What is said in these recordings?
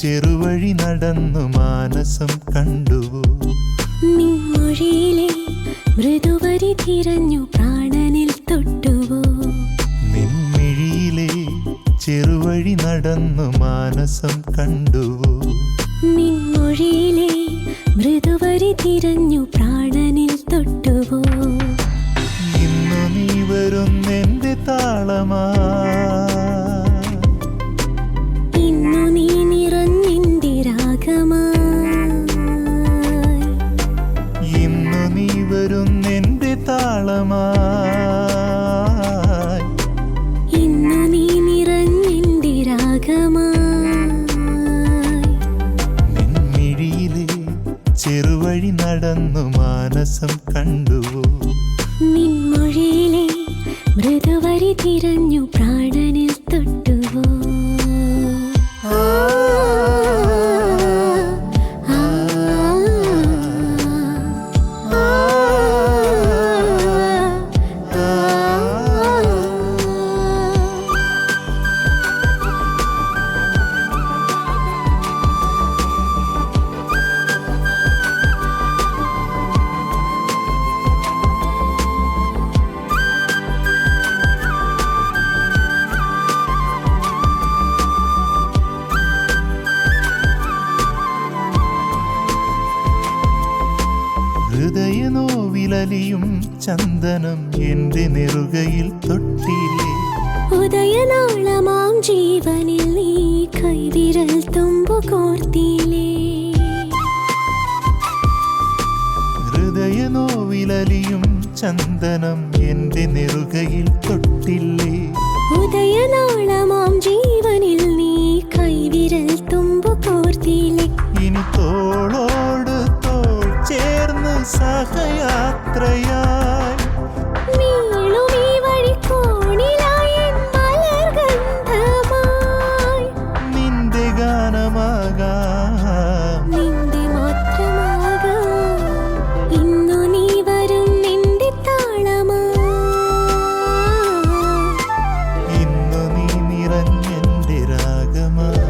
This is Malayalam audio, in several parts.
ചെറുവഴി നടന്നു മാനസം കണ്ടുവോ? നിൻമൊഴിയിലെ മൃദുവരി തിരഞ്ഞു പ്രാണനിൽ തൊട്ടുവോ? നിൻമിഴിയിലെ ചെറുവഴി നടന്നു മാനസം കണ്ടുവോ? നിൻമൊഴിയിലെ മൃദുവരി തിരഞ്ഞു പ്രാണനിൽ തൊട്ടുവോ? ഇന്നു നീ വരുന്നെന്റെ താളമാ, ഇന്നു നീ നിറഞ്ഞെന്റെ രാഗമായി, ഇന്നു നീ വരുന്നെന്റെ താളമായി, ഇന്നു നീ നിറഞ്ഞെന്റെ രാഗമായി. നിൻമിഴിയിലെ ചെറുവഴി നടന്നു മാനസം കണ്ടുവോ? നിൻമൊഴിയിലെ മൃദുവരി തിരഞ്ഞു പ്രാണനിൽ തൊട്ടുവോ? ഹൃദയനോവിലലിയും ചന്ദനം എന്റെ നെറുകയിൽ തൊട്ടില്ലേ? ഉദയനാളമാം ജീവനിൽ നീ കൈവിരൽ തുമ്പു കോർത്തില്ലേ? ഹൃദയനോവിലലിയും ചന്ദനം എന്റെ നെറുകയിൽ തൊട്ടില്ലേ? ഉദയനാളമാം ജീവനിൽ നീ കൈവിരൽ തുമ്പു കോർത്തില്ലേ? ഇനി തോളോട് തോൾ ചേർന്ന് സഹയാത്രയായി നീളുമീ വഴിക്കോണിലായി എൻ മലർഗന്ധമായി, നിന്റെ ഗാനമാകാം, നിന്റെ മാത്രമാകാം. ഇന്നു നീ വരും നിന്റെ താളമായി, ഇന്നു നീ നിറഞ്ഞെന്റെ രാഗമായി,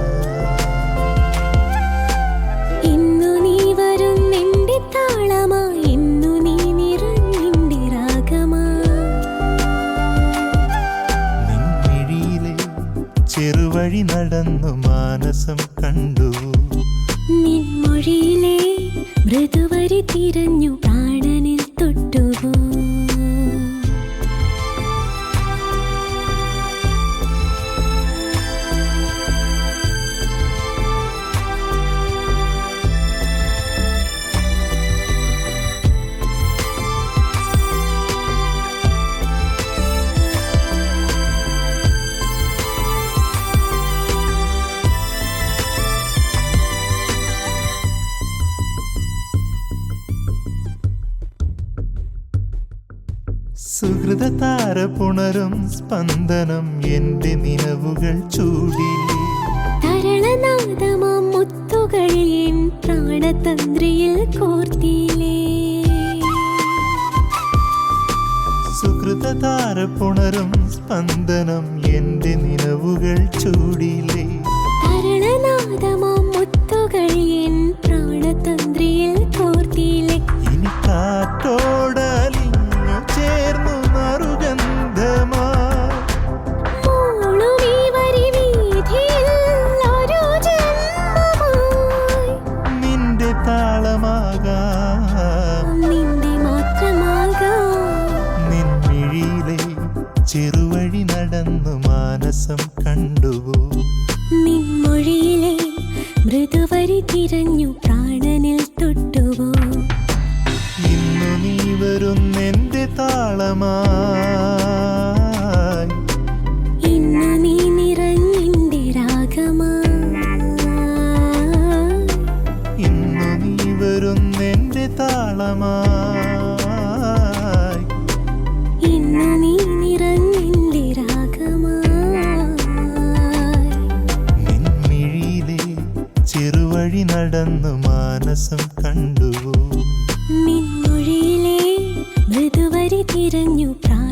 ഇന്നു നീ വരും നിന്റെ താളമായി, ഇന്നു നീ നിറഞ്ഞെന്റെ രാഗമായി. നിൻമിഴിയിലെ ചെറുവഴി നടന്നു മാനസം കണ്ടുവോ? നിൻമൊഴിയിലെ മൃദുവരി തിരഞ്ഞു പ്രാണനിൽ തൊട്ടുവോ? സുഹൃത താരപുണരും സ്പന്ദനം എന്റെ നിലവുകൾ ചൂടില്ലേ? തരളനാദമാം മുത്തുകൾ എൻ പ്രാണതന്ത്രിയിൽ കോർത്തില്ലേ? സുഹൃത താരപുണരും സ്പന്ദനം എന്റെ നിലവുകൾ ചൂടില്ലേ? തരളനാദമാം മുത്തുകൾ എൻ പ്രാണതന്ത്രിയിൽ കോർത്തില്ലേ? ഇനി കാറ്റോടലിഞ്ഞു ചേർന്നു നറുഗന്ധമായി മൂളുമീ വരിവീഥിയിൽ ഒരു ജന്മമായി, നിന്റെ താളമാകാം, നിന്റെ മാത്രമാകാം. നിൻമിഴിയിലെ ചെറുവഴി നടന്നു മാനസം കണ്ടുവോ? നിൻമൊഴിയിലെ മൃദുവരി തിരഞ്ഞു പ്രാണനിൽ തൊട്ടുവോ? ഇന്നു നീ വരുന്നെന്റെ താളമായി, ഇന്നു നീ നിറഞ്ഞെന്റെ രാഗമായി, ഇന്നു നീ വരുന്നെന്റെ താളമായി, ഇന്നു നീ നിറഞ്ഞെന്റെ രാഗമായി. നിൻമിഴിയിലെ ചെറുവഴി നടന്നു മാനസം കണ്ടുവോ? നിൻമൊഴിയിലെ മൃദുവരി തിരഞ്ഞു പ്രാണനിൽ